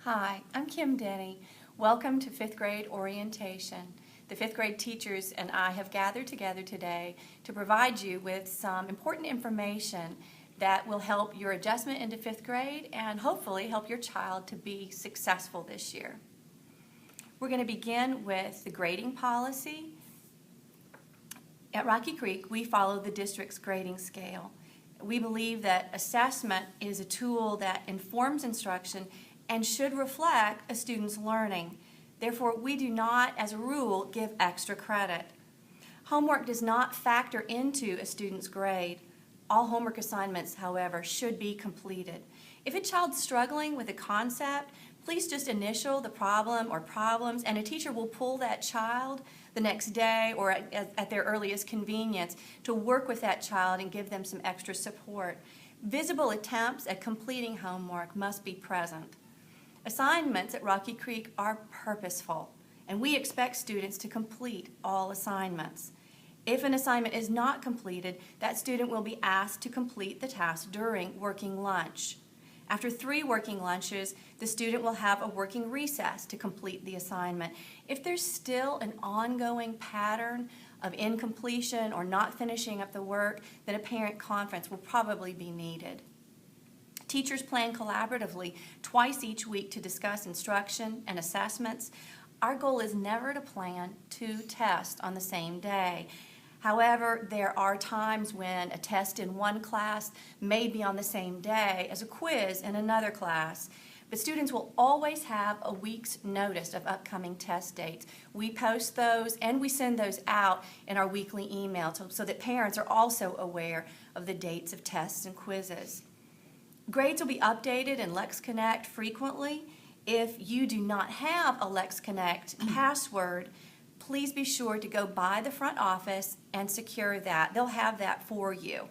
Hi, I'm Kim Denny. Welcome to 5th grade orientation. The 5th grade teachers and I have gathered together today to provide you with some important information that will help your adjustment into 5th grade and hopefully help your child to be successful this year. We're going to begin with the grading policy. At Rocky Creek, we follow the district's grading scale. We believe that assessment is a tool that informs instruction and should reflect a student's learning. Therefore, we do not, as a rule, give extra credit. Homework does not factor into a student's grade. All homework assignments, however, should be completed. If a child's struggling with a concept, please just initial the problem or problems, and a teacher will pull that child the next day or at their earliest convenience to work with that child and give them some extra support. Visible attempts at completing homework must be present. Assignments at Rocky Creek are purposeful, and we expect students to complete all assignments. If an assignment is not completed, that student will be asked to complete the task during working lunch. After 3 working lunches, the student will have a working recess to complete the assignment. If there's still an ongoing pattern of incompletion or not finishing up the work, then a parent conference will probably be needed. Teachers plan collaboratively twice each week to discuss instruction and assessments. Our goal is never to plan 2 tests on the same day. However, there are times when a test in one class may be on the same day as a quiz in another class. But students will always have a week's notice of upcoming test dates. We post those and we send those out in our weekly email so that parents are also aware of the dates of tests and quizzes. Grades will be updated in LexConnect frequently. If you do not have a LexConnect password, please be sure to go by the front office and secure that. They'll have that for you.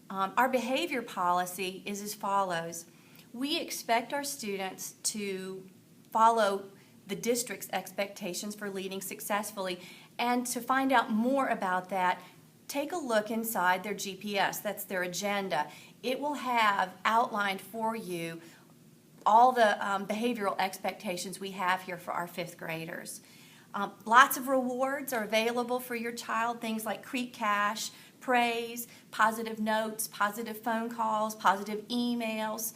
Our behavior policy is as follows. We expect our students to follow the district's expectations for leading successfully, and to find out more about that, take a look inside their GPS. That's their agenda. It will have outlined for you all the behavioral expectations we have here for our 5th graders. Lots of rewards are available for your child, things like Creek Cash, praise, positive notes, positive phone calls, positive emails.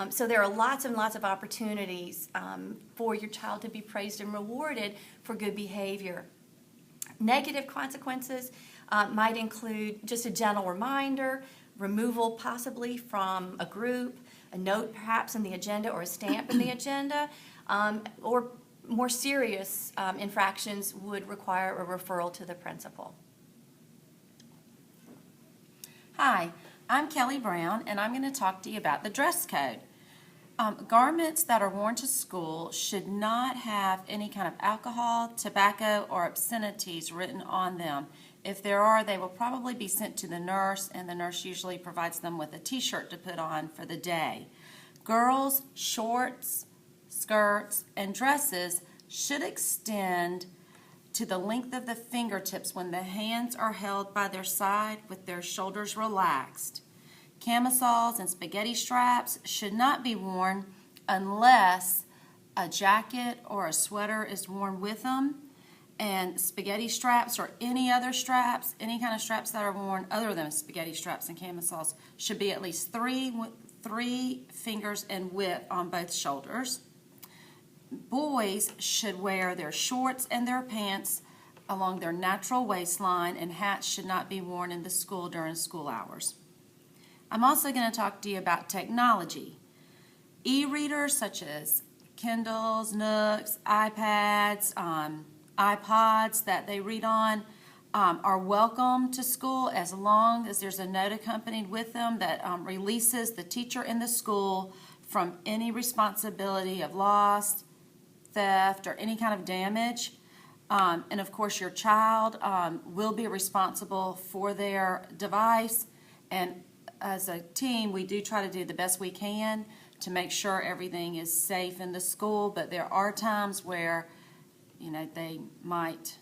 So there are lots and lots of opportunities for your child to be praised and rewarded for good behavior. Negative consequences might include just a gentle reminder, removal possibly from a group, a note perhaps in the agenda or a stamp in the agenda, or more serious infractions would require a referral to the principal. Hi, I'm Kelly Brown, and I'm going to talk to you about the dress code. Garments that are worn to school should not have any kind of alcohol, tobacco, or obscenities written on them. If there are, they will probably be sent to the nurse, and the nurse usually provides them with a t-shirt to put on for the day. Girls' shorts, skirts, and dresses should extend to the length of the fingertips when the hands are held by their side with their shoulders relaxed. Camisoles and spaghetti straps should not be worn unless a jacket or a sweater is worn with them. And spaghetti straps or any other straps, any kind of straps that are worn other than spaghetti straps and camisoles, should be at least three fingers in width on both shoulders. Boys should wear their shorts and their pants along their natural waistline, and hats should not be worn in the school during school hours. I'm also going to talk to you about technology. E-readers such as Kindles, Nooks, iPads, iPods that they read on are welcome to school as long as there's a note accompanied with them that releases the teacher in the school from any responsibility of loss, theft, or any kind of damage. And of course your child will be responsible for their device, and as a team we do try to do the best we can to make sure everything is safe in the school, but there are times where they might,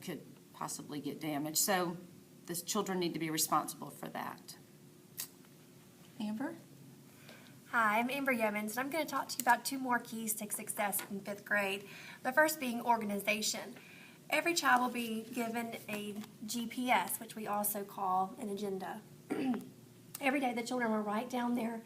could possibly get damaged. So the children need to be responsible for that. Amber? Hi, I'm Amber Yeomans, and I'm going to talk to you about 2 more keys to success in 5th grade. The first being organization. Every child will be given a GPS, which we also call an agenda. Every day the children will write down their,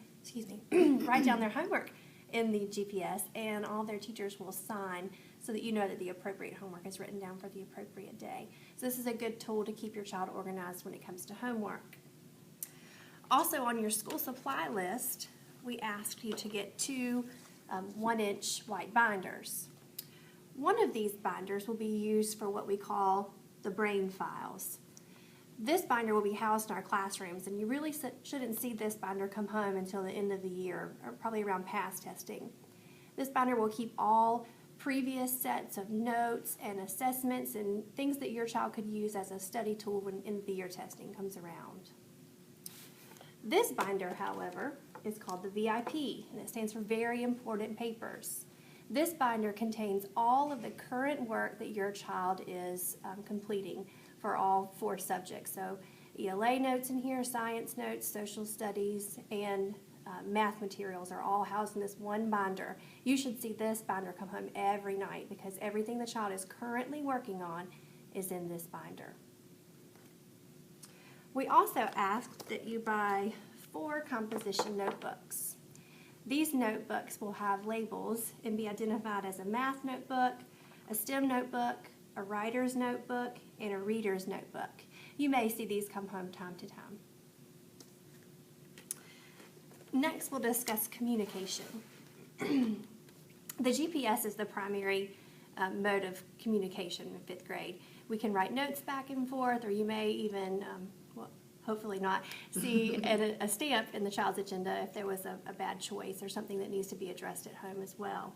write down their homework in the GPS, and all their teachers will sign so that you know that the appropriate homework is written down for the appropriate day. So this is a good tool to keep your child organized when it comes to homework. Also on your school supply list, we asked you to get 2 1-inch white binders. One of these binders will be used for what we call the brain files. This binder will be housed in our classrooms, and you really shouldn't see this binder come home until the end of the year, or probably around PASS testing. This binder will keep all previous sets of notes and assessments and things that your child could use as a study tool when end of the year testing comes around. This binder, however, is called the VIP, and it stands for Very Important Papers. This binder contains all of the current work that your child is completing for all 4 subjects. So ELA notes in here, science notes, social studies, and math materials are all housed in this one binder. You should see this binder come home every night because everything the child is currently working on is in this binder. We also asked that you buy 4 composition notebooks. These notebooks will have labels and be identified as a math notebook, a STEM notebook, a writer's notebook, and a reader's notebook. You may see these come home time to time. Next, we'll discuss communication. The GPS is the primary mode of communication in 5th grade. We can write notes back and forth, or you may even, hopefully not, see a stamp in the child's agenda if there was a bad choice or something that needs to be addressed at home as well.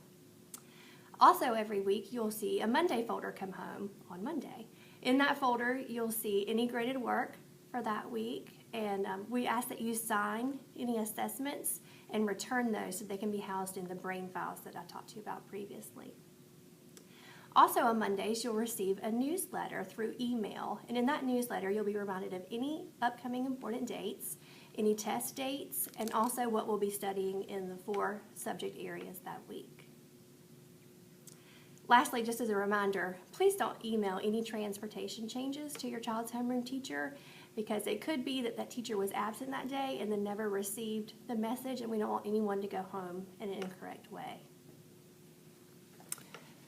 Also, every week you'll see a Monday folder come home on Monday. In that folder, you'll see any graded work for that week, and we ask that you sign any assessments and return those so they can be housed in the brain files that I talked to you about previously. Also on Mondays, you'll receive a newsletter through email, and in that newsletter, you'll be reminded of any upcoming important dates, any test dates, and also what we'll be studying in the 4 subject areas that week. Lastly, just as a reminder, please don't email any transportation changes to your child's homeroom teacher, because it could be that that teacher was absent that day and then never received the message, and we don't want anyone to go home in an incorrect way.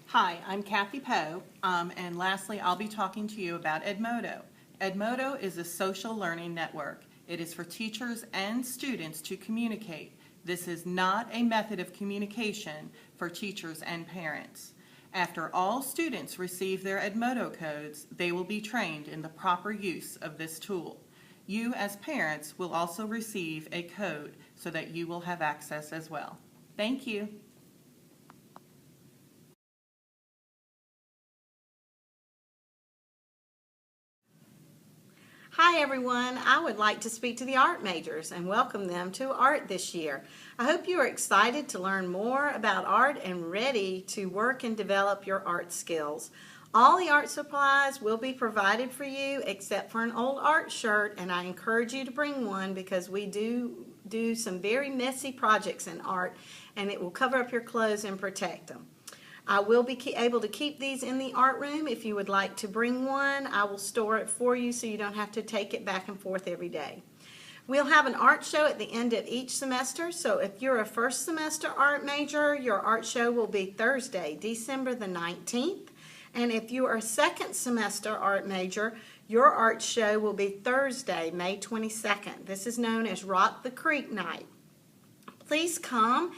Hi, I'm Kathy Poe, and lastly, I'll be talking to you about Edmodo. Edmodo is a social learning network. It is for teachers and students to communicate. This is not a method of communication for teachers and parents. After all students receive their Edmodo codes, they will be trained in the proper use of this tool. You, as parents, will also receive a code so that you will have access as well. Thank you. Hi everyone, I would like to speak to the art majors and welcome them to art this year. I hope you are excited to learn more about art and ready to work and develop your art skills. All the art supplies will be provided for you except for an old art shirt, and I encourage you to bring one because we do some very messy projects in art, and it will cover up your clothes and protect them. I will be able to keep these in the art room. If you would like to bring one, I will store it for you so you don't have to take it back and forth every day. We'll have an art show at the end of each semester, so if you're a first semester art major, your art show will be Thursday, December the 19th. And if you are a second semester art major, your art show will be Thursday, May 22nd. This is known as Rock the Creek Night. Please come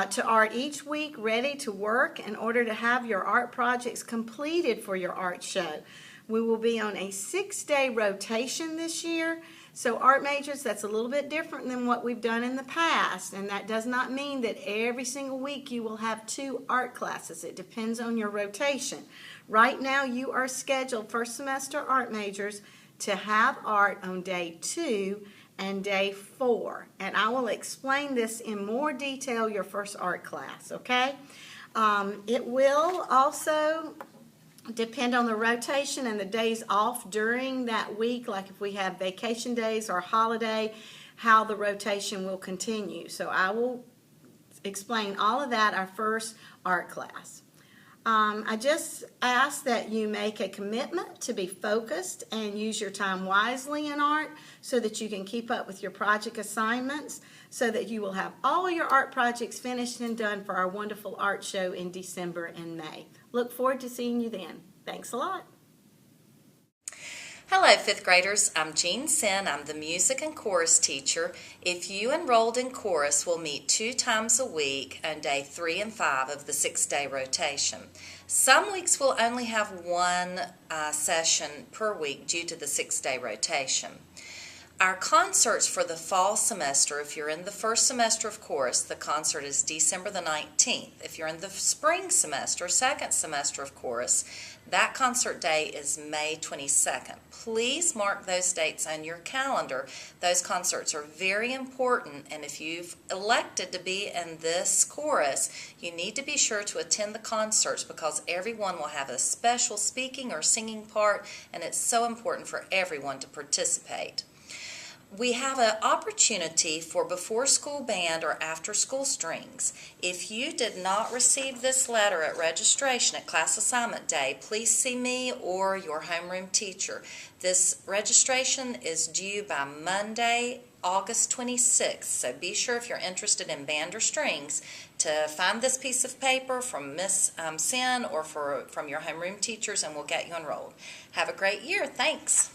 to art each week ready to work in order to have your art projects completed for your art show. We will be on a 6-day rotation this year. So art majors, that's a little bit different than what we've done in the past, and that does not mean that every single week you will have 2 art classes. It depends on your rotation. Right now you are scheduled first semester art majors to have art on day 2 and day 4, and I will explain this in more detail your first art class, okay? It will also depend on the rotation and the days off during that week, like if we have vacation days or holiday, how the rotation will continue. So I will explain all of that our first art class. I just ask that you make a commitment to be focused and use your time wisely in art so that you can keep up with your project assignments, so that you will have all your art projects finished and done for our wonderful art show in December and May. Look forward to seeing you then. Thanks a lot. Hello, fifth graders. I'm Jean Sin. I'm the music and chorus teacher. If you enrolled in chorus, we'll meet 2 times a week on day 3 and 5 of the 6-day rotation. Some weeks we'll only have 1 session per week due to the 6-day rotation. Our concerts for the fall semester, if you're in the first semester of chorus, the concert is December the 19th. If you're in the spring semester, second semester of chorus, that concert day is May 22nd. Please mark those dates on your calendar. Those concerts are very important, and if you've elected to be in this chorus, you need to be sure to attend the concerts because everyone will have a special speaking or singing part, and it's so important for everyone to participate. We have an opportunity for before school band or after school strings. If you did not receive this letter at registration at class assignment day, please see me or your homeroom teacher. This registration is due by Monday, August 26th, so be sure if you're interested in band or strings to find this piece of paper from Miss Sin or from your homeroom teachers, and we'll get you enrolled. Have a great year. Thanks.